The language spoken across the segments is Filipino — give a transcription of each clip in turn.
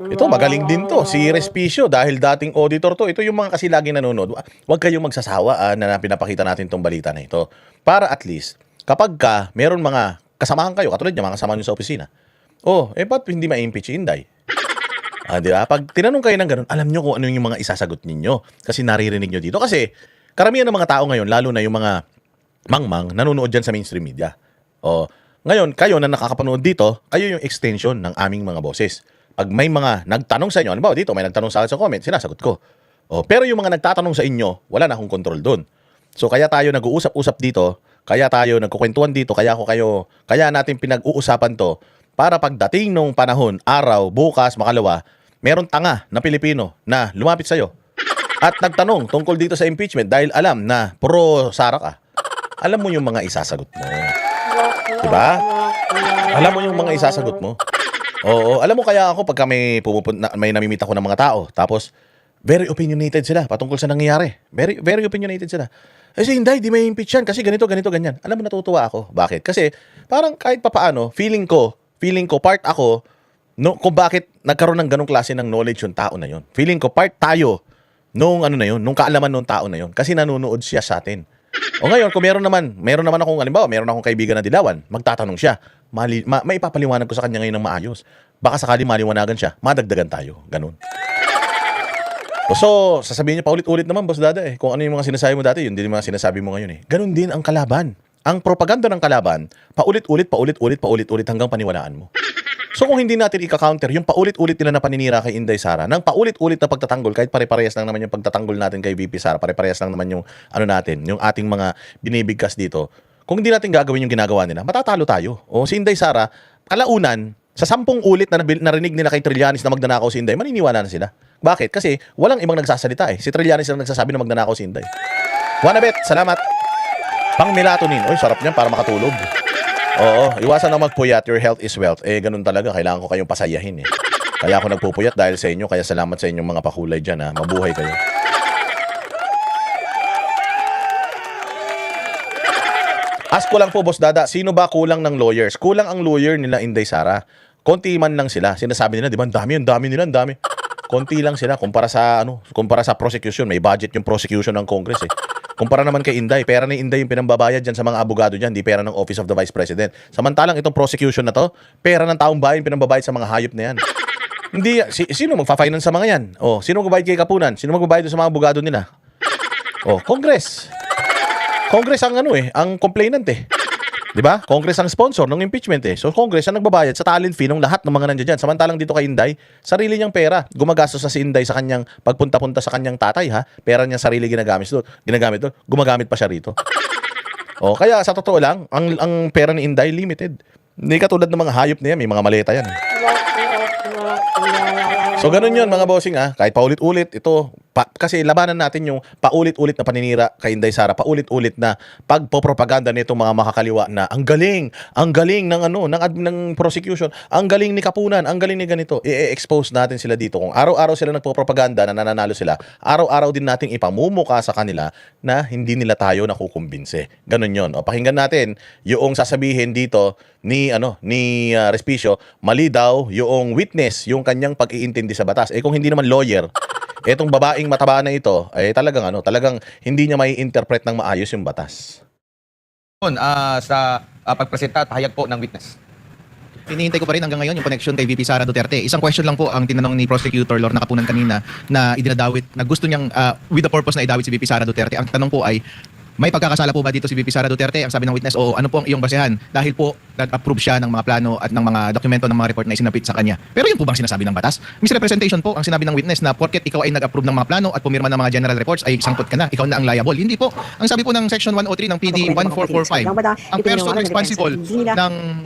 Ito, magaling din to. Si Respicio, dahil dating auditor to. Ito yung mga kasi laging nanonood. Huwag kayong magsasawa na pinapakita natin tong balita na ito. Para at least, kapag meron mga kasamahan kayo, katulad niya, mga kasamahan nyo sa opisina. Ba't hindi ma-impeach si Inday? Di ba? Pag tinanong kayo ng ganun, alam nyo kung ano yung mga isasagot ninyo. Kasi naririnig nyo dito. Kasi, karamihan ng mga tao ngayon, lalo na yung mga mangmang, nanonood dyan sa mainstream media. Ngayon, kayo na nakakapanood dito, kayo yung extension ng aming mga boses. Pag may mga nagtanong sa inyo, ano ba, dito may nagtanong sa akin sa comment, sinasagot ko. Pero yung mga nagtatanong sa inyo, wala na akong control doon. So kaya tayo nag-uusap-usap dito, kaya tayo nagkukwentuhan dito, kaya natin pinag-uusapan to para pagdating nung panahon, araw, bukas, makalawa, meron tanga na Pilipino na lumapit sa iyo at nagtanong tungkol dito sa impeachment dahil alam na pro Sara ka. Alam mo yung mga isasagot mo. Diba? Alam mo yung mga isasagot mo. Oo, alam mo kaya ako pagka may namimita ko ng mga tao, tapos very opinionated sila patungkol sa nangyayari. Very, very opinionated sila. Kasi hindi may impeach yan kasi ganito, ganyan. Alam mo, natutuwa ako. Bakit? Kasi parang kahit papaano, feeling ko, part ako, no, kung bakit nagkaroon ng ganong klase ng knowledge yung tao na yon. Feeling ko, part tayo nung kaalaman ng tao na yon. Kasi nanonood siya sa atin. Ngayon, kung meron naman akong, halimbawa, meron akong kaibigan na dilawan, magtatanong siya, maipapaliwanag ko sa kanya ngayon ng maayos. Baka sakali maliwanagan siya, madagdagan tayo. Ganun. So, sasabihin niyo paulit-ulit naman, Boss Dada kung ano yung mga sinasabi mo dati, yun din yung mga sinasabi mo ngayon Ganun din ang kalaban. Ang propaganda ng kalaban, paulit-ulit hanggang paniwalaan mo. So kung hindi natin ika-counter yung paulit-ulit nila na paninira kay Inday Sara, ng paulit-ulit na pagtatanggol, kahit pare-parehas lang naman yung pagtatanggol natin kay VP Sara, pare-parehas lang naman yung yung ating mga binibigkas dito. Kung hindi natin gagawin yung ginagawa nila, matatalo tayo. Si Inday Sara, kalaunan, sa 10 ulit na narinig nila kay Trillanes na magnanakaw si Inday, maniniwala na sila. Bakit? Kasi walang ibang nagsasalita Si Trillanes lang nagsasabi na magnanakaw si Inday. Wanabet, salamat. Pang melatonin. Sarap niyan para makatulog. Iwasan na magpuyat. Your health is wealth. Ganun talaga. Kailangan ko kayong pasayahin Kaya ako nagpupuyat dahil sa inyo. Kaya salamat sa inyong mga pakulay dyan Mabuhay kayo. Ask ko lang po, Boss Dada, sino ba kulang ng lawyers? Kulang ang lawyer nila Inday Sara. Konti man lang sila. Sinasabi nila, di ba, ang dami nila. Konti lang sila kumpara sa prosecution. May budget yung prosecution ng Congress Kumpara naman kay Inday, pera ni Inday yung pinambabayad dyan sa mga abogado dyan, di pera ng Office of the Vice President. Samantalang itong prosecution na to, pera ng taong bayan pinambabayad sa mga hayop na yan. Hindi, sino magfa-finance sa mga yan? Sino magbabayad kay Kapunan? Sino magbabayad sa mga abogado nila? Congress. Congress ang ang complainant Di ba? Congress ang sponsor ng impeachment So Congress ang nagbabayad sa talent fee ng lahat ng mga nandiyan dyan. Samantalang dito kay Inday, sarili niyang pera. Gumagastos sa si Inday sa kanyang pagpunta-punta sa kanyang tatay Pera niya sarili ginagamit doon. Gumagamit pa siya rito. Kaya sa totoo lang, ang pera ni Inday limited. Hindi katulad ng mga hayop na yan, may mga maleta yan So ganun yun mga bossing kahit paulit-ulit ito kasi labanan natin yung paulit-ulit na paninira kay Inday Sara, paulit-ulit na pagpopropaganda nitong mga makakaliwa na ang galing ng prosecution, ang galing ni Kapunan, ang galing ni ganito. I-expose natin sila dito. Kung araw-araw sila nagpopropaganda na nananalo sila, araw-araw din nating ipamumuka sa kanila na hindi nila tayo nakukumbinse. Ganun yun. Pakinggan natin yung sasabihin dito ni Respicio, mali daw yung witness, yung kanyang pag-iintindi sa batas. Kung hindi naman lawyer, etong babaeng mataba na ito talagang hindi niya mai-interpret ng maayos yung batas. Sa pagpresenta at pahayag po ng witness. Hinihintay ko pa rin hanggang ngayon yung connection kay VP Sara Duterte. Isang question lang po ang tinanong ni Prosecutor Lorna Kapunan kanina na idinadawit, na gusto niyang with the purpose na idawit si VP Sara Duterte. Ang tanong po ay, may pagkakasala po ba dito si VP Sara Duterte? Ang sabi ng witness, ano po ang iyong basehan? Dahil po nag-approve siya ng mga plano at ng mga dokumento ng mga report na isinapit sa kanya. Pero yun po bang sinasabi ng batas? Misrepresentation po ang sinabi ng witness na porket ikaw ay nag-approve ng mga plano at pumirma ng mga general reports ay sangkot ka na, ikaw na ang liable. Hindi po. Ang sabi po ng Section 103 ng PD 1445,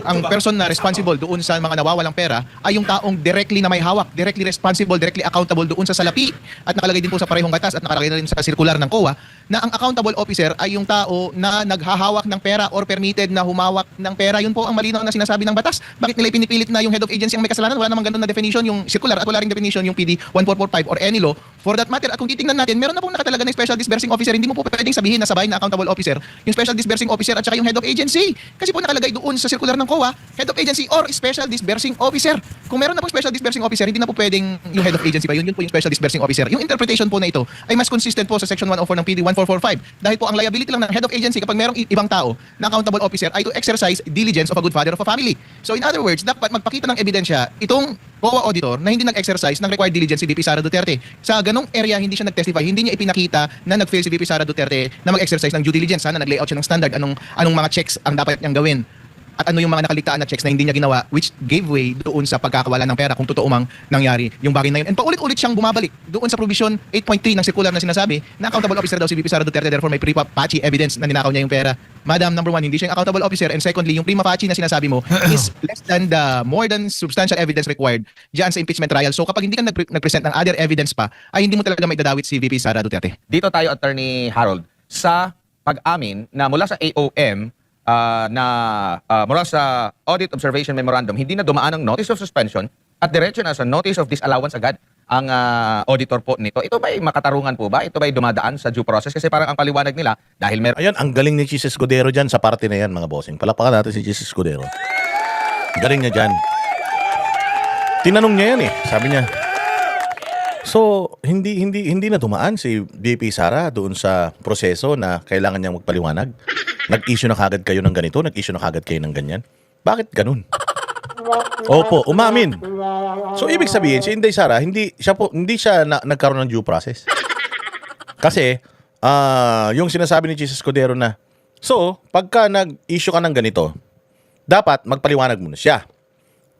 ang person na responsible doon sa mga nawawalang pera ay yung taong directly na may hawak, directly responsible, directly accountable doon sa salapi, at nakalagay din po sa parehong batas at nakalagay na rin sa circular ng COA na ang accountable officer ay yung tao na naghahawak ng pera or permitted na humawak ng pera. Yun po ang malinaw na sinasabi ng batas. Bakit nila pinipilit na yung head of agency ang may kasalanan? Wala namang ganun na definition yung circular at wala ring definition yung PD 1445 or any law For that matter, at kung titingnan natin, meron na pong nakatalaga ng special disbursing officer. Hindi mo po pwedeng sabihin na sabay na accountable officer, yung special disbursing officer at saka yung head of agency. Kasi po nakalagay doon sa circular ng COA, head of agency or special disbursing officer. Kung meron na pong special disbursing officer, hindi na po pwedeng yung head of agency pa yun. Yun po yung special disbursing officer. Yung interpretation po na ito ay mas consistent po sa section 104 ng PD 1445. Dahil po ang liability lang ng head of agency kapag merong ibang tao na accountable officer ay to exercise diligence of a good father of a family. So in other words, dapat magpakita ng ebidensya itong COA auditor na hindi nag-exercise ng required diligence si VP Sara Duterte. Sa ganong area, hindi siya nag-testify, hindi niya ipinakita na nag-fail si VP Sara Duterte na mag-exercise ng due diligence. Sana nag-layout siya ng standard, anong mga checks ang dapat niyang gawin. At ano yung mga nakaligtaan na checks na hindi niya ginawa which gave way doon sa pagkakawala ng pera kung totoo mang nangyari yung bagay na yun. And paulit-ulit siyang bumabalik doon sa provision 8.3 ng circular na sinasabi na accountable officer daw si VP Sara Duterte, therefore may prima facie evidence na ninakaw niya yung pera. Madam, number one, hindi siya yung accountable officer, and secondly, yung prima facie na sinasabi mo is less than the more than substantial evidence required diyan sa impeachment trial. So kapag hindi ka nag-present ng other evidence pa, ay hindi mo talaga maidadawit si VP Sara Duterte. Dito tayo, Attorney Harold, sa pag-amin na mula sa AOM, mula sa Audit Observation Memorandum, hindi na dumaan ang notice of suspension at diretso na sa notice of disallowance agad ang auditor po nito. Ito ba'y makatarungan po ba? Ito ba'y dumadaan sa due process? Kasi parang ang paliwanag nila, dahil meron... Ayan, ang galing ni Chis Escudero dyan sa parte na yan, mga bossing. Palakpakan natin si Chis Escudero. Galing niya dyan. Tinanong niya yan eh. Sabi niya, so, hindi na dumaan si VP Sara doon sa proseso na kailangan niyang magpaliwanag. Nag-issue na kagad kayo ng ganito, nag-issue na kagad kayo ng ganyan. Bakit ganun? Opo, umamin. So, ibig sabihin, si Inday Sara, hindi siya nagkaroon ng due process. Kasi, yung sinasabi ni Jesus Escudero na, so, pagka nag-issue ka ng ganito, dapat magpaliwanag muna siya.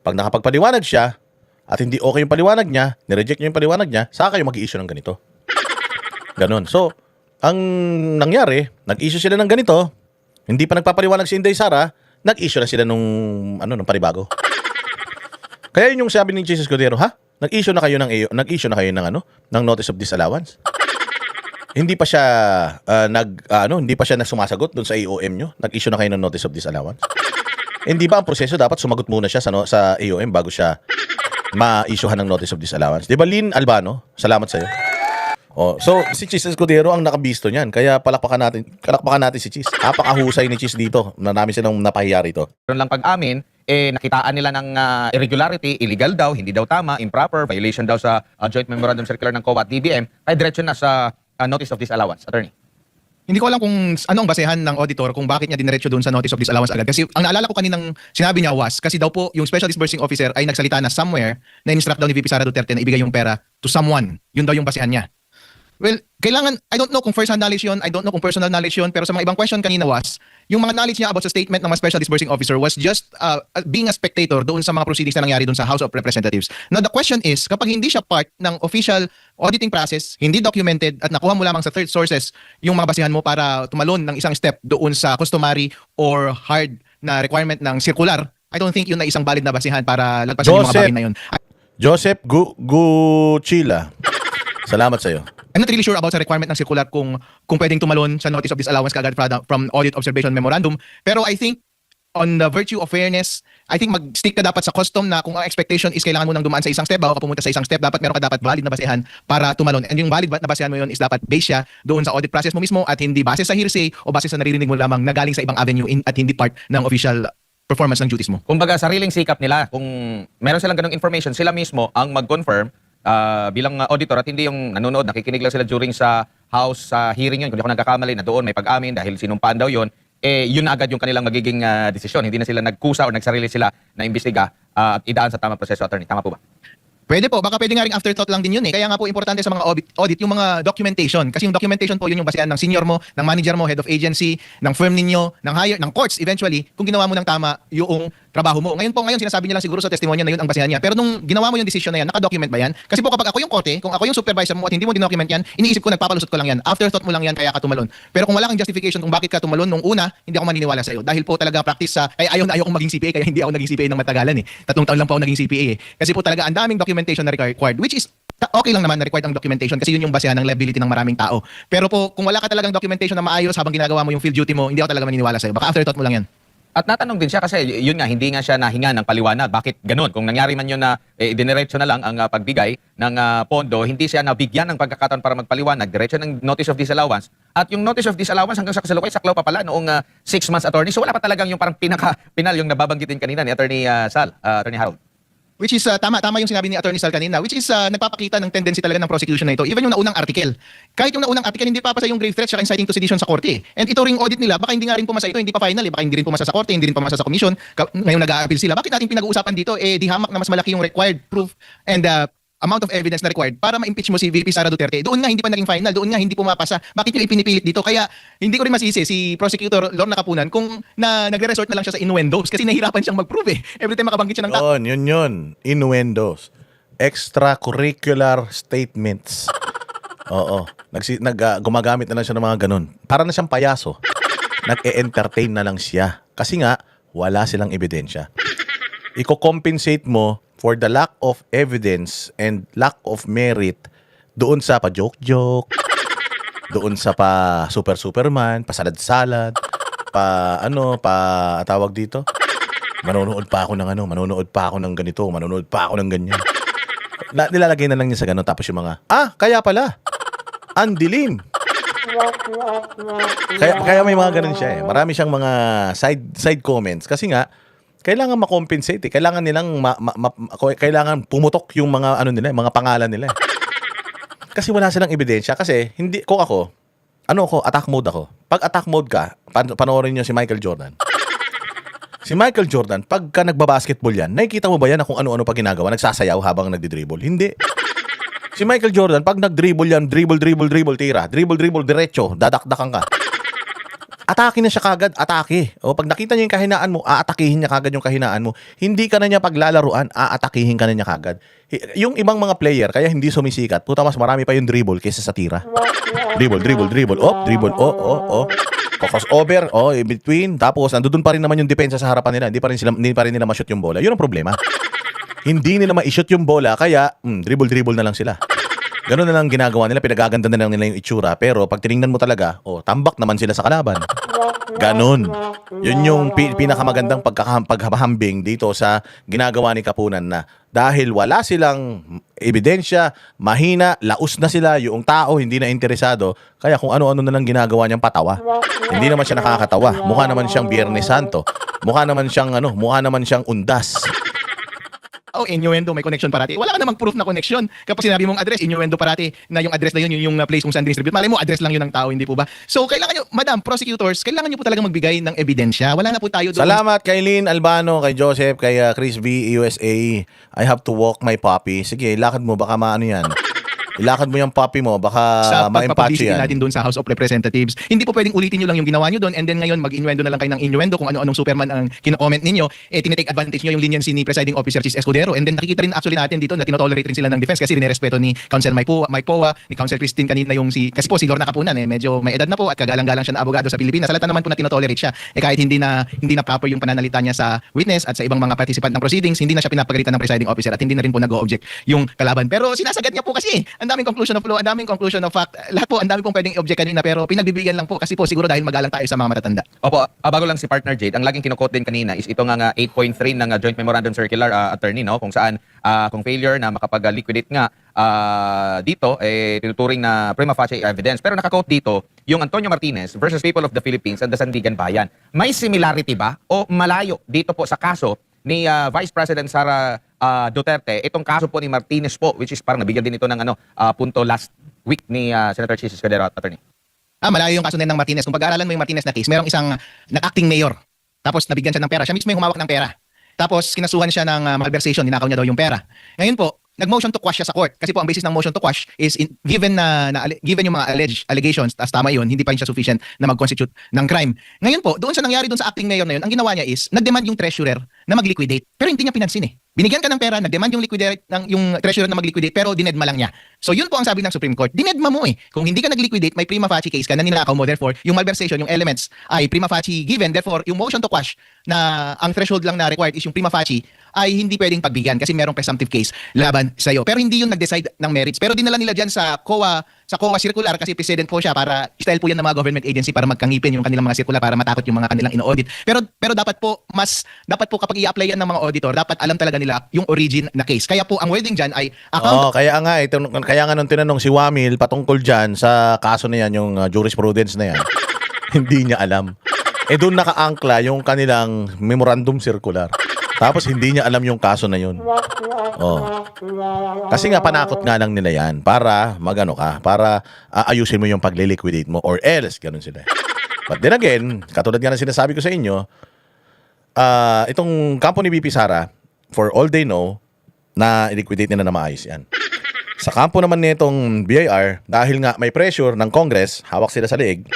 Pag nakapagpaliwanag siya, at hindi okay yung paliwanag niya, nireject niya yung paliwanag niya, saka kayo mag-i-issue ng ganito. Ganon. So, ang nangyari, nag-issue sila ng ganito, hindi pa nagpapaliwanag si Inday Sara, nag-issue na sila nung panibago. Kaya yun yung sabi ni Jesus Escudero, ha? Nag-issue na kayo ng notice of disallowance. Hindi pa siya hindi pa siya nagsumasagot doon sa AOM nyo. Nag-issue na kayo ng notice of disallowance. Hindi ba ang proseso dapat sumagot muna siya sa AOM bago siya ma-issuehan ng notice of disallowance? Di ba, Lynn Albano? Salamat sa'yo. Oh, so si Chis Escudero ang nakabisto niyan. Kaya palakpakan natin si Chis. Napakahusay ni Chis dito. Marami silang napahiya rito. Meron lang pag-amin, nakitaan nila ng irregularity, illegal daw, hindi daw tama, improper, violation daw sa Joint Memorandum Circular ng COA at DBM, ay diretso na sa notice of disallowance. Attorney. Hindi ko alam kung ano ang basehan ng auditor kung bakit niya diniretso doon sa notice of disallowance agad. Kasi ang naalala ko kaninang sinabi niya was, kasi daw po yung special disbursing officer ay nagsalita na somewhere na in-instruct daw ni VP Sara Duterte na ibigay yung pera to someone. Yun daw yung basehan niya. Well, kailangan, I don't know kung first-hand knowledge yun, I don't know kung personal knowledge yun, pero sa mga ibang question kanina was, yung mga knowledge niya about sa statement ng mga special disbursing officer was just being a spectator doon sa mga proceedings na nangyari doon sa House of Representatives. Now, the question is, kapag hindi siya part ng official auditing process, hindi documented, at nakuha mo lamang sa third sources yung mga basihan mo para tumalon ng isang step doon sa customary or hard na requirement ng circular, I don't think yun na isang valid na basihan para lagpasan yung mga bagay na yun. Joseph Guchila. Salamat sa'yo. I'm not really sure about sa requirement ng circular kung pwedeng tumalon sa notice of disallowance kagad from audit observation memorandum. Pero I think on the virtue of fairness, I think mag-stick ka dapat sa custom na kung ang expectation is kailangan mo nang dumaan sa isang step, bago ka pumunta sa isang step, dapat meron ka dapat valid na basehan para tumalon. And yung valid na basehan mo yun is dapat base siya doon sa audit process mo mismo at hindi base sa hearsay o base sa naririnig mo lamang na galing sa ibang avenue at hindi part ng official performance ng duties mo. Kumbaga, sariling sikap nila, kung meron silang ganong information, sila mismo ang mag-confirm bilang auditor at hindi yung nanonood, nakikinig lang sila during sa House sa hearing yun. Kung di ako nagkakamali na doon may pag-amin dahil sinumpaan daw yun, yun na agad yung kanilang magiging desisyon. Hindi na sila nagkusa o nagsarili sila na imbestiga at idaan sa tamang proseso. Attorney, tama po ba? Pwede po, baka pwede nga ring afterthought lang din yun eh. Kaya nga po importante sa mga audit yung mga documentation. Kasi yung documentation po yun yung basehan ng senior mo, ng manager mo, head of agency, ng firm ninyo, ng courts eventually, kung ginawa mo ng tama yung trabaho mo. Ngayon sinasabi niya lang siguro sa testimonya na yun ang basehan niya. Pero nung ginawa mo yung decision na yan, naka-document ba yan? Kasi po kapag ako yung korte, kung ako yung supervisor mo at hindi mo dinocument yan, iniisip ko nagpapalusot ko lang yan. Afterthought mo lang yan kaya ka tumalon. Pero kung wala kang justification kung bakit ka tumalon nung una, hindi ako maniniwala sa iyo. Dahil po talaga practice sa ayaw kong maging CPA kaya hindi ako naging CPA ng matagalan eh. 3 taon lang po ako naging CPA eh. Kasi po talaga ang daming documentation na required, which is okay lang naman na required ang documentation kasi yun yung basehan ng liability ng maraming tao. Pero po kung wala ka talagang documentation na maayos habang ginagawa mo yung field duty mo, hindi ako talaga maniniwala sa iyo. Baka afterthought mo lang yan. At natanong din siya kasi yun nga, hindi nga siya nahinga ng paliwanag. Bakit ganun? Kung nangyari man yun na diniretso na lang ang pagbigay ng pondo, hindi siya nabigyan ng pagkakataon para magpaliwanag, diretso ng notice of disallowance. At yung notice of disallowance hanggang sa kasalukuyan, saklaw pa pala noong 6 months attorney. So wala pa talagang yung parang pinaka-pinal yung nababanggitin kanina ni Attorney Attorney Harold. Which is tama yung sinabi ni Attorney Sal kanina, which is nagpapakita ng tendency talaga ng prosecution na ito. Even yung naunang article. Kahit yung naunang article hindi pa yung grave threats at inciting to sedition sa korte. And ito ring audit nila, baka hindi nga rin pumasa ito, hindi pa final, baka hindi rin pumasa sa korte, hindi rin pumasa sa commission. Ngayon nag-a-appeal sila. Bakit natin pinag-uusapan dito di hamak na mas malaki yung required proof and amount of evidence na required para ma-impeach mo si VP Sara Duterte. Doon nga hindi pa naging final, doon nga hindi pumapasa. Bakit nyo ipinipilit dito? Kaya hindi ko rin masisi si Prosecutor Lorna Kapunan kung nagre-resort na lang siya sa innuendos kasi nahihirapan siyang mag-prove eh. Every time makabanggit siya ng tao. Yun. Innuendos. Extracurricular statements. Oo. Gumagamit na lang siya ng mga ganun. Para na siyang payaso. Nag-e-entertain na lang siya. Kasi nga, wala silang ebidensya. Iko-compensate mo for the lack of evidence and lack of merit doon sa pa-joke-joke, doon sa pa-super-superman, pa-salad-salad, tawag dito? Manonood pa ako ng ganito, manonood pa ako ng ganyan. Nilalagay na lang niya sa ganun, tapos yung mga, kaya pala, ang dilim. Kaya may mga ganun siya eh. Marami siyang mga side comments kasi nga kailangan ma-compensate eh. Kailangan nilang kailangan pumutok yung mga mga pangalan nila. Eh. Kasi wala silang ebidensya kasi hindi ako attack mode ako. Pag attack mode ka, panoorin niyo si Michael Jordan. Si Michael Jordan, pagka nagbabasketball yan, nakikita mo ba yan na kung ano-ano pa ginagawa, nagsasayaw habang nagdi-dribble? Hindi. Si Michael Jordan, pag nag-dribble yan, dribble, tira. Dribble, diretso, dadakdakan ka. Atake na siya kagad, atake. O pag nakita niya yung kahinaan mo, aatakihin niya kagad yung kahinaan mo. Hindi ka na niya paglalaruan, aatakihin ka na niya kagad. Yung ibang mga player, kaya hindi sumisikat, puta mas marami pa yung dribble kaysa sa tira. Dribble. Dribble. Crossover, in between. Tapos, andun pa rin naman yung depensa sa harapan nila. Hindi pa rin nila ma-shoot yung bola. Yun ang problema. Hindi nila ma-shoot yung bola, kaya dribble na lang sila. Ganun na lang ginagawa nila, pinagaganda na lang nila yung itsura. Pero pag tinignan mo talaga, tambak naman sila sa kalaban. Ganun. Yun yung pinakamagandang paghahambing dito sa ginagawa ni Kapunan na dahil wala silang ebidensya, mahina, laos na sila, yung tao hindi na interesado, kaya kung ano-ano na lang ginagawa niyang patawa. Hindi naman siya nakakatawa. Mukha naman siyang Biyernes Santo. Mukha naman siyang undas. Innuendo, may connection parati. Wala ka namang proof na connection. Kapag sinabi mong address, innuendo parati na yung address na yun, yung place kung saan distribute. Malay mo, address lang yun ng tao, hindi po ba? So, kailangan nyo, Madam, prosecutors, kailangan nyo po talaga magbigay ng ebidensya. Wala na po tayo doon. Salamat kay Lynn Albano, kay Joseph, kay Chris B, USA. I have to walk my puppy. Sige, ilakad mo, baka maano yan. Ilakad mo yung puppy mo, baka sa ma-empacho pagpapublicity yan. natin doon sa House of Representatives. Hindi po pwedeng ulitin nyo lang yung ginawa nyo doon and then ngayon mag-innuendo na lang kayo ng innuendo kung ano-anong Superman ang kino-comment ninyo, tinitake advantage nyo yung leniency ni Presiding Officer Chis Escudero and then nakikita rin actually natin dito na tinotolerate rin sila ng defense kasi rinerespeto ni Council Mike Powa, ni Council Christine kanina yung kasi po si Lorna Kapunan medyo may edad na po at kagalang-galang siya na abogado sa Pilipinas. Salata naman po na tinotolerate siya kahit hindi na proper yung pananalita niya sa witness at sa ibang mga participant ng proceedings, hindi na siya pinapagalitan ng Presiding Officer at hindi na rin po nag-o-object yung kalaban. Pero sinasagat niya po kasi ang daming conclusion of law, ang daming conclusion of fact. Lahat po, ang dami pong pwedeng i-object kanina pero pinagbibigyan lang po kasi po siguro dahil magalang tayo sa mga matatanda. Opo, bago lang si Partner Jade, ang laging kinukot din kanina is ito nga 8.3 ng Joint Memorandum Circular Attorney, no? Kung saan kung failure na makapag-liquidate nga dito, tinuturing na prima facie evidence. Pero nakakote dito yung Antonio Martinez versus People of the Philippines at the Sandigan Bayan. May similarity ba o malayo dito po sa kaso ni Vice President Sara Duterte, itong kaso po ni Martinez po, which is parang nabigyan din ito ng punto last week ni Senator Chis Escudero, Attorney? Malayo yung kaso din ng Martinez. Kung pag-aaralan mo yung Martinez na case, merong isang nag-acting mayor. Tapos nabigyan siya ng pera. Siya mismo yung humawak ng pera. Tapos kinasuhan siya ng malversation, ninakaw niya daw yung pera. Ngayon po, nag-motion to quash siya sa court. Kasi po ang basis ng motion to quash is given yung mga allegations, tas tama yun, hindi pa rin siya sufficient na mag-constitute ng crime. Ngayon po, doon sa nangyari doon sa acting mayor na yun, ang ginawa niya is, nag-demand yung treasurer na mag-liquidate. Pero hindi niya pinansin eh. Binigyan ka ng pera, nag-demand yung treasurer na mag-liquidate, pero dinedma lang niya. So yun po ang sabi ng Supreme Court. Dinedma mo eh. Kung hindi ka nag-liquidate, may prima facie case ka na ninakaw mo. Therefore, yung malversation, yung elements ay prima facie given. Therefore, yung motion to quash na ang threshold lang na required is yung prima facie ay hindi pwedeng pagbigyan kasi merong presumptive case laban sa'yo. Pero hindi yung nag-decide ng merits. Pero dinala nila dyan sa COA circular kasi precedent po siya para style po yan ng mga government agency para magkangipin yung kanilang mga circular para matakot yung mga kanilang ino-audit. Pero dapat po kapag i-apply yan ng mga auditor, dapat alam talaga nila yung origin na case. Kaya po ang wording dyan ay account Kaya nga nung tinanong si Wamil patungkol dyan sa kaso na yan, yung jurisprudence na yan, hindi niya alam. Doon nakaangkla yung kanilang memorandum circular. Tapos hindi niya alam yung kaso na yun. Kasi nga panakot nga lang nila yan para para ayusin mo yung pagle-liquidate mo or else, ganun sila. But then again, katulad nga ng sinasabi ko sa inyo, itong kampo ni VP Sara, for all they know, na i-liquidate nila na maayos yan. Sa kampo naman nitong BIR, dahil nga may pressure ng Congress, hawak sila sa leeg,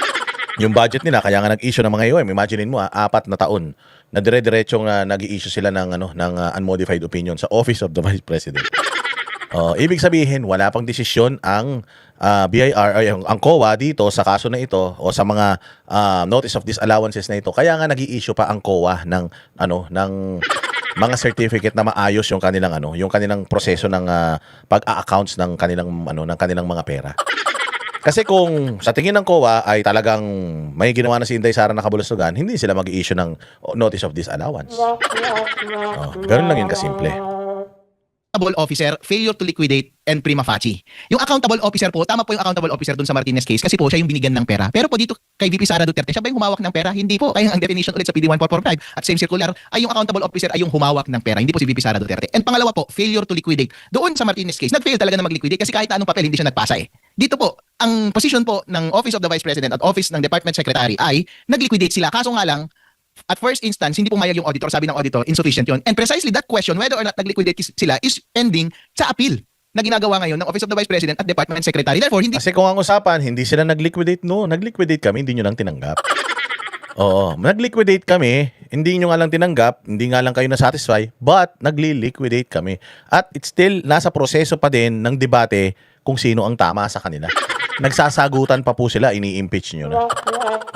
yung budget nila, kaya nga nag-issue ng mga UM. Imaginein mo 4 na taon na dire-diretsong nag-i-issue sila ng unmodified opinion sa Office of the Vice President. Ibig sabihin, wala pang desisyon ang BIR ay ang COA dito sa kaso na ito o sa mga notice of disallowances na ito. Kaya nga nag-i-issue pa ang COA ng mga certificate na maayos yung kanilang proseso ng pag-a-accounts ng kanilang mga pera. Kasi kung sa tingin ng COA ay talagang may ginawa na si Inday Sara na kabulustugan, hindi sila mag-i-issue ng notice of disallowance. Ganun lang yun kasimple. accountable officer, failure to liquidate, and prima facie. Yung accountable officer po, tama po yung accountable officer dun sa Martinez case kasi po siya yung binigyan ng pera. Pero po dito kay VP Sara Duterte, siya ba yung humawak ng pera? Hindi po. Kaya ang definition ulit sa PD 1445 at same circular ay yung accountable officer ay yung humawak ng pera, hindi po si VP Sara Duterte. And pangalawa po, failure to liquidate. Doon sa Martinez case, nag-fail talaga na mag-liquidate kasi kahit anong papel hindi siya nagpasa eh. Dito po, ang position po ng Office of the Vice President at Office ng Department Secretary ay nag-liquidate sila. Kaso nga lang, at first instance, hindi pumayag yung auditor. Sabi ng auditor, insufficient yun. And precisely that question, whether or not nag-liquidate sila, is pending sa appeal na ginagawa ngayon ng Office of the Vice President at Department Secretary. Therefore, hindi... Kasi kung ang usapan, hindi sila nag-liquidate, no. Nag-liquidate kami, hindi nyo lang tinanggap. Oo, nag-liquidate kami, hindi nyo nga lang tinanggap, hindi nga lang kayo na-satisfy, but nagli-liquidate kami. At it's still, nasa proseso pa din ng debate kung sino ang tama sa kanila. Nagsasagutan pa po sila, ini-impeach nyo na.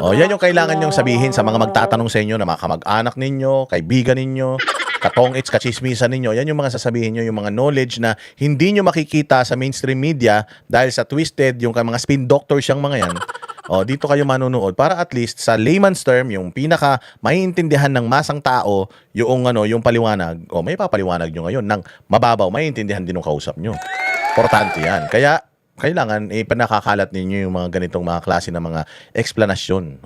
O, yan yung kailangan nyong sabihin sa mga magtatanong sa inyo na mga kamag-anak ninyo, kaibigan ninyo, katongits, kachismisan ninyo. Yan yung mga sasabihin nyo, yung mga knowledge na hindi nyo makikita sa mainstream media dahil sa twisted, yung mga spin doctors yung mga yan. O, dito kayo manunood para at least sa layman's term, yung pinaka maiintindihan ng masang tao, yung yung paliwanag, o may papaliwanag nyo ngayon ng mababaw, maiintindihan din ng kausap nyo. Importante yan. Kaya, kailangan panakakalat ninyo yung mga ganitong mga klase ng mga explanasyon.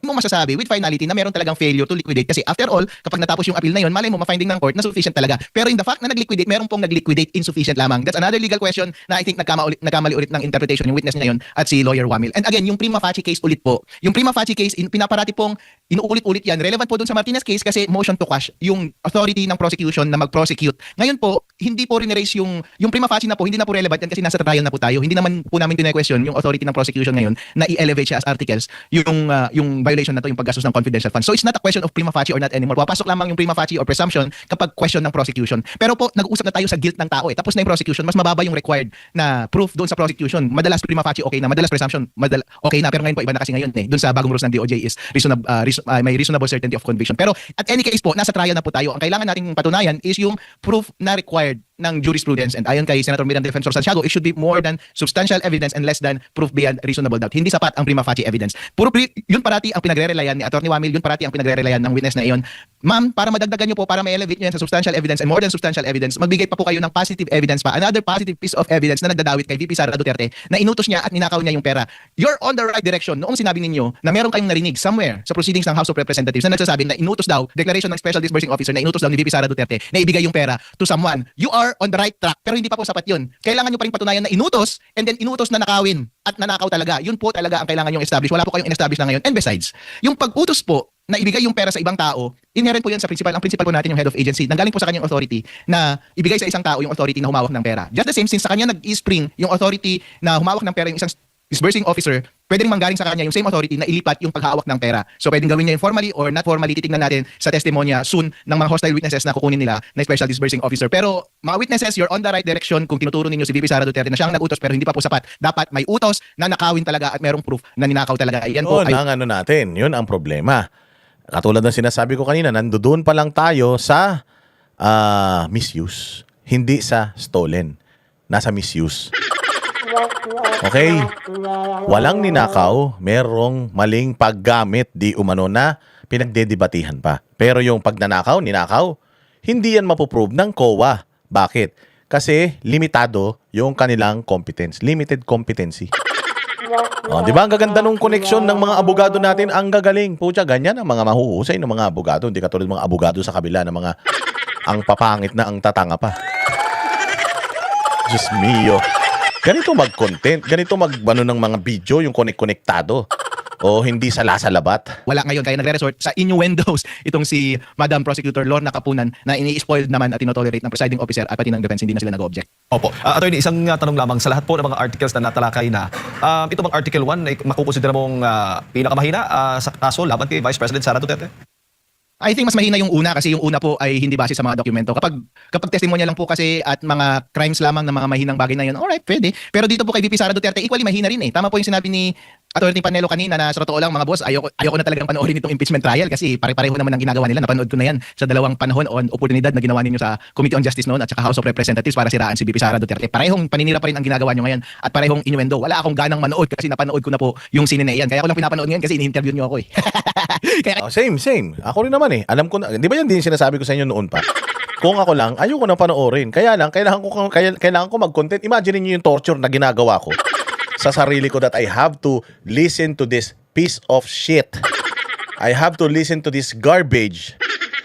mo masasabi with finality na meron talagang failure to liquidate kasi after all, kapag natapos yung appeal na yun, malay mo ma-finding ng court na sufficient talaga. Pero in the fact na nag-liquidate, meron pong nag-liquidate insufficient lamang. That's another legal question na I think nagkamali ulit ng interpretation yung witness na yun at si Lawyer Wamil. And again, yung prima facie case ulit po. Yung prima facie case, pinaparati pong inuulit-ulit yan. Relevant po dun sa Martinez case kasi motion to quash yung authority ng prosecution na mag-prosecute. Ngayon po, hindi po rin-erase yung prima facie na po, hindi na po relevant yan kasi nasa trial na po tayo. Hindi naman po namin tine-question yung authority ng prosecution ngayon na i-elevate siya as articles yung violation na to, yung paggastos ng confidential funds. So it's not a question of prima facie or not anymore. Papasok lamang yung prima facie or presumption kapag question ng prosecution. Pero po, nag-uusap na tayo sa guilt ng tao eh. Tapos na yung prosecution, mas mababa yung required na proof doon sa prosecution. Madalas prima facie okay na, madalas presumption okay na, pero ngayon po iba na kasi ngayon eh. Doon sa bagong rules ng DOJ is may reasonable certainty of conviction. Pero at any case po, nasa trial na po tayo. Ang kailangan nating patunayan is yung proof na required ng jurisprudence. And ayon kay Senator Miranda Defensor Santiago, it should be more than substantial evidence and less than proof beyond reasonable doubt. Hindi sapat ang prima facie evidence. Yun parati ang pinagre-relayan ni Attorney Wamil, yun parati ang pinagre-relayan ng witness na iyon. Ma'am, para madagdagan nyo po, para ma-elevate nyo yan sa substantial evidence and more than substantial evidence, magbigay pa po kayo ng positive evidence pa. Another positive piece of evidence na nagdadawit kay VP Sara Duterte na inutos niya at ninakaw niya yung pera. You're on the right direction. Noong sinabi ninyo na meron kayong narinig somewhere sa proceedings ng House of Representatives na nagsasabi na inutos daw, declaration ng Special Disbursing Officer na inutos daw ni VP Sara Duterte na ibigay yung pera to someone. You are on the right track. Pero hindi pa po sapat yun. Kailangan nyo pa rin patunayan na inutos and then inutos na nakawin at nanakaw talaga. Yun po talaga ang kailangan nyo establish. Wala po kayong in-establish na ngayon. And besides, yung pag-utos po na ibigay yung pera sa ibang tao, inherent po yan sa principal. Ang principal po natin yung head of agency. Nanggaling po sa kanyang authority na ibigay sa isang tao yung authority na humawak ng pera. Just the same, since sa kanya nag-spring yung authority na humawak ng pera yung isang disbursing officer, pwedeng manggaling sa kanya yung same authority na ilipat yung paghawak ng pera. So pwedeng gawin niya yung formally or not formally, titignan natin sa testimonya soon ng mga hostile witnesses na kukunin nila na special disbursing officer. Pero mga witnesses, you're on the right direction kung tinuturo ninyo si VP Sara Duterte na siyang nag-utos pero hindi pa po sapat. Dapat may utos na nakawin talaga at merong proof na ninakaw talaga. Yan po Yun ang ano natin, yun ang problema. Katulad ng sinasabi ko kanina, nandoon pa lang tayo sa misuse, hindi sa stolen. Nasa misuse. Okay? Walang ninakaw, merong maling paggamit di umano na pinagdedebatihan pa. Pero yung pagnanakaw, ninakaw, hindi yan mapuprove ng COA. Bakit? Kasi limitado yung kanilang competence. Limited competency. Oh, di ba ang gaganda nung koneksyon ng mga abogado natin, ang gagaling. Pucha, ganyan ang mga mahuhusay ng mga abogado. Hindi katulad ng mga abogado sa kabila na mga ang papangit na ang tatanga pa. Diyos mio. Ganito mag-content, ganito mag-ano ng mga video, yung konektado. O hindi sala-salabat. wala ngayon kaya nagre-resort sa innuendos itong si Madam Prosecutor Lorna Capunan na ini-spoiled naman at tinotolerate ng presiding officer at pati ng defense, hindi na sila nag-object. Opo. Attorney, isang tanong lamang sa lahat po ng mga articles na natalakay na. Ito bang Article 1 ay makukonsidera mong pinakamahina sa kaso laban kay Vice President Sara Duterte? I think mas mahina yung una kasi yung una po ay hindi base sa mga dokumento. Kapag testimonya lang po kasi at mga crimes lamang ng mga mahinang bagay na yun, alright, pwede. Pero dito po kay VP Sara Duterte, equally mahina rin eh. Tama po yung sinabi ni Attorney Panelo kanina na sa totoo lang mga boss, ayoko na talagang panoorin itong impeachment trial kasi pare-pareho naman ang ginagawa nila. Napanood ko na yan sa dalawang panahon on oportunidad na ginawa ninyo sa Committee on Justice noon at saka House of Representatives para siraan si VP Sara Duterte. Parehong paninira pa rin ang ginagawa nyo ngayon at parehong innuendo. Wala akong ganang manood kasi napanood ko na po yung sine na yan. Kaya ako lang pinapanood ngayon kasi ini-interview nyo ako eh. Kaya Oh, same. Ako rin naman eh. Alam ko na, di ba yan din sinasabi ko sa inyo noon pa? Kung ako lang, ayoko na panoorin. Kaya lang, kailangan ko mag-content. Imagine niyo yung torture na ginagawa ko sa sarili ko that I have to listen to this piece of shit. I have to listen to this garbage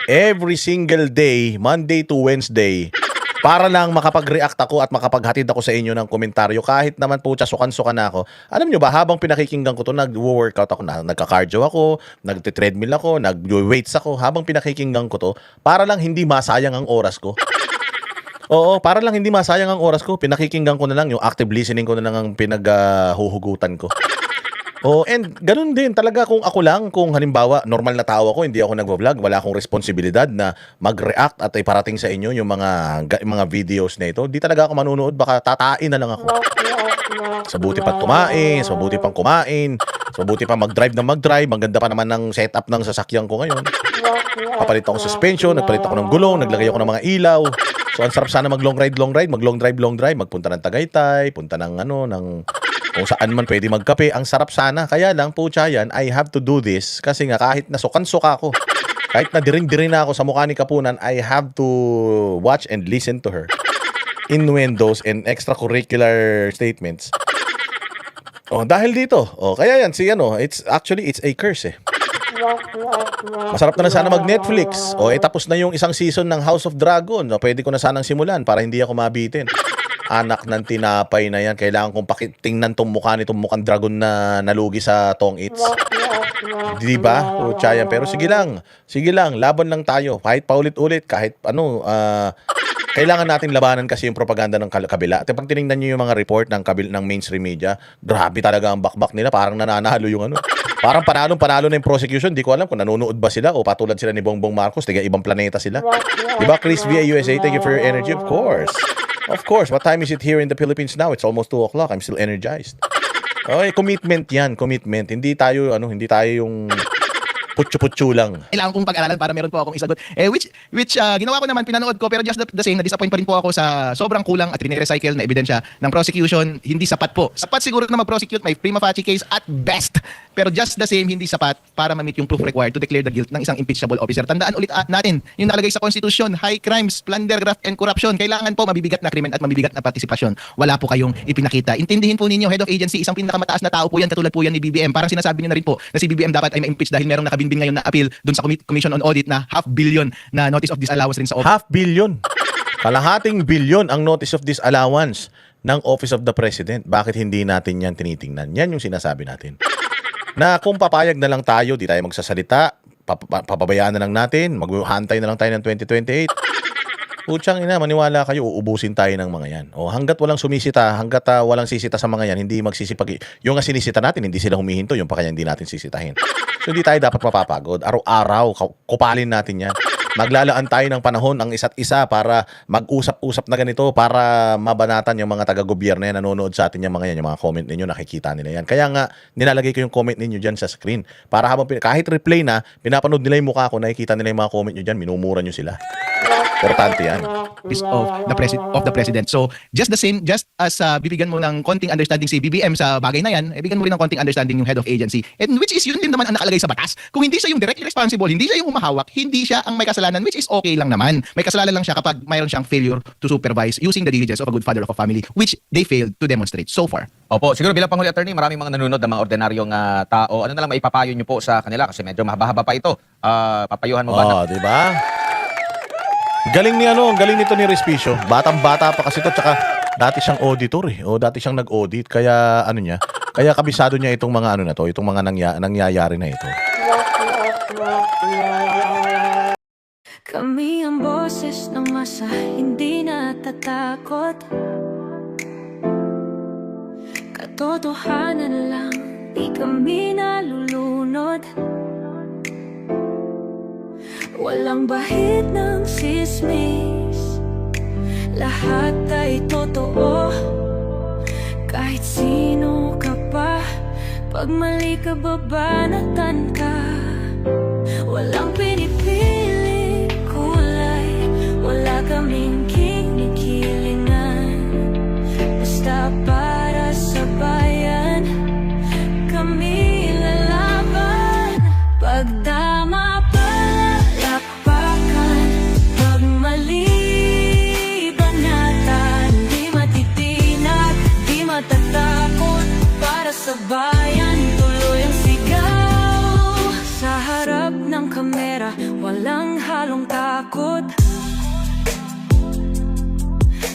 every single day, Monday to Wednesday, para lang makapag-react ako at makapaghatid ako sa inyo ng komentaryo. Kahit naman po, sukan-sukan na ako. Alam nyo ba, habang pinakikinggan ko to, nag-workout ako, nagka-cardio ako, nag-treadmill ako, nag-weights ako, habang pinakikinggan ko to, para lang hindi masayang ang oras ko. Oo, para lang hindi masayang ang oras ko, pinakikinggan ko na lang, yung active listening ko na lang ang pinaghuhugutan ko. Oh, and ganun din talaga kung ako lang, kung halimbawa normal na tao ako, hindi ako nagvo-vlog, wala akong responsibilidad na mag-react at iparating sa inyo yung mga videos na ito. Di talaga ako manunood, baka tatain na lang ako. Sa buti pang kumain, sa buti pang kumain, sa buti pang mag-drive ng mag-drive, maganda pa naman ng setup ng sasakyan ko ngayon. Papalit ako ng suspension, nagpalit ako ng gulong, naglagay ako ng mga ilaw. So ang sarap sana mag-long ride, mag-long drive, magpunta ng Tagaytay, punta ng kung saan man pwede magkape, ang sarap sana. Kaya lang, pucha yan, I have to do this kasi nga kahit nasukan-suka ako, kahit na diring-diring na ako sa mukha ni Kapunan, I have to watch and listen to her. Innuendos and extracurricular statements. Oh, dahil dito. Oh, kaya yan, it's a curse eh. Masarap na sana mag-Netflix. O, tapos na yung isang season ng House of Dragon. O, pwede ko na sanang simulan para hindi ako mabitin. Anak ng tinapay na yan. Kailangan kong tingnan tong mukha nitong mukhang dragon na nalugi sa Tong Eats. Di ba? Pucha yan. Pero sige lang, laban lang tayo. Kahit paulit-ulit, kahit kailangan natin labanan kasi yung propaganda ng kabila. At pag tinignan nyo yung mga report ng mainstream media, grabe talaga ang bakbak nila. Parang nananalo yung Parang panalo na yung prosecution. Di ko alam kung nanonood ba sila o patulad sila ni Bongbong Marcos. Tiga ibang planeta sila. Diba, Chris via USA, thank you for your energy. Of course. Of course. What time is it here in the Philippines now? It's almost 2 o'clock. I'm still energized. Okay, commitment yan. Commitment. Hindi tayo yung putyo-putyo lang. Kailangan kong pag-aralan para meron po akong isagot. Which ginawa ko naman, pinanood ko, pero just the same, na-disappoint pa rin po ako sa sobrang kulang at rini-recycle na ebidensya ng prosecution. Hindi sapat po. Sapat siguro na mag-prosecute, may prima facie case at best. Pero just the same, hindi sapat para ma-meet yung proof required to declare the guilt ng isang impeachable officer. Tandaan ulit natin, yung nakalagay sa Constitution, high crimes, plunder, graft, and corruption. Kailangan po mabibigat na krimen at mabibigat na partisipasyon. Wala po kayong ipinakita. Intindihin po ninyo, head of agency, isang pinakamataas na tao po yan, katulad po yan ni BBM. Parang sinasabi niyo na rin po na si BBM dapat ay ma-impeach dahil merong nakabinbing ngayon na appeal doon sa Commission on Audit na $500 million na notice of disallowance rin sa office. $500 million. Kalahating bilyon ang notice of disallowance ng Office of the President. Bakit hindi natin yan tinitingnan? Yan yung sinasabi natin. Na kung papayag na lang tayo, di tayo magsasalita, papabayaan na lang natin, maghahantay na lang tayo ng 2028. Putsang ina, maniwala kayo, uubusin tayo ng mga yan. O hanggat walang sumisita, hanggat walang sisita sa mga yan, hindi magsisipag. Yung nga sinisita natin, hindi sila humihinto, yung pa kaya hindi natin sisitahin. So hindi tayo dapat mapapagod. Araw-araw, kupalin natin yan. Maglalaan tayo ng panahon ang isa't isa para mag-usap-usap na ganito, para mabanatan yung mga taga-gobyerno yan, nanonood sa atin yung mga yan, yung mga comment ninyo, nakikita nila yan. Kaya nga, nilalagay ko yung comment ninyo dyan sa screen. Para habang, kahit replay na, pinapanood nila yung mukha ko, nakikita nila yung mga comment nyo dyan, minumura nyo sila. Importante yan. Of the president. So, just as bibigyan mo ng konting understanding si BBM sa bagay na yan, bigyan mo rin ng konting understanding yung head of agency. And which is yun din naman ang nakalagay sa batas. Kung hindi siya yung directly responsible, hindi siya yung humahawak, hindi siya ang may kasalanan, which is okay lang naman. May kasalanan lang siya kapag mayroon siyang failure to supervise using the diligence of a good father of a family, which they failed to demonstrate so far. Opo, siguro bilang Panghuli Attorney, maraming mga nanonood ng mga ordinaryong tao. Ano na lang maipapayo niyo po sa kanila kasi medyo mahaba-haba pa ito. Papayuhan mo ba na? Di ba? Galing nito ni Respicio. Batang-bata pa kasi to, tsaka dati siyang auditor eh. O dati siyang nag-audit, kaya kaya kabisado niya itong mga na to, itong mga nangyayari na ito. Kami ang boses ng masa, hindi natatakot. Katotohanan lang, di kami nalulunod. Walang bahid ng sismis, lahat ay totoo. Kahit sino ka pa, pag mali ka babanatan ka. Walang pinipili kulay, wala kaming kinikilingan. Basta para sa bayan, kami lalaban. Pag tama palakpakan, pag mali banatan, di matitinag, di matatakot. Para sa bayan, tuloy ang sigaw. Sa harap ng kamera, walang halong takot.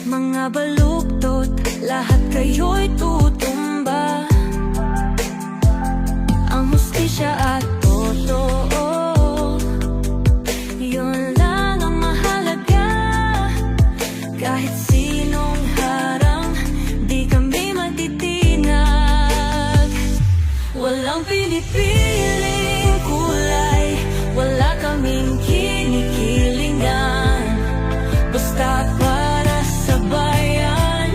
Mga baluktot, lahat kayo'y tutumba. Ang hustisya at totoo, yun lang ang mahalaga. Kahit sinong harang, di kami matitinag. Walang pinipiling kulay, wala kaming kinikilingan. Basta para sa bayan,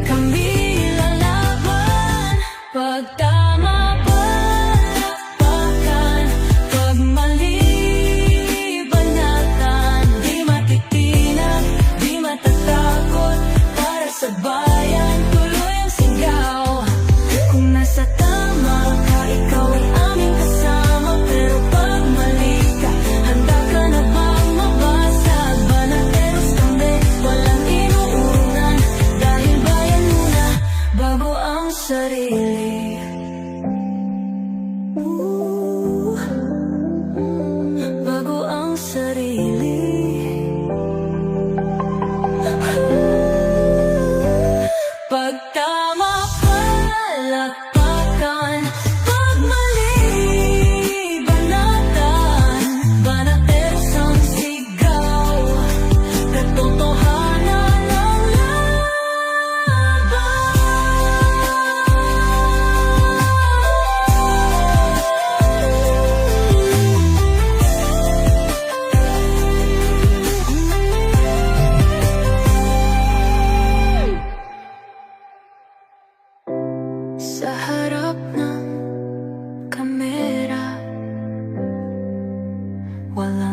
kami lalaban. Pag tama palakpakan, pag mali banatan, di matitinag, di matatakot. Para sa bayan, tuloy ang sigaw. Kung nasa tama ka, ikaw ay aming kasama. Pero pag mali ka, handa ka na bang mabasag? Banateros kami, walang inuunan. Dahil bayan muna, bago ang sarili. Bago ang sarili. Pag tama palakpakan, pag mali banatan, banateros ang sigaw. Katotohanan ang sa harap ng kamera, wala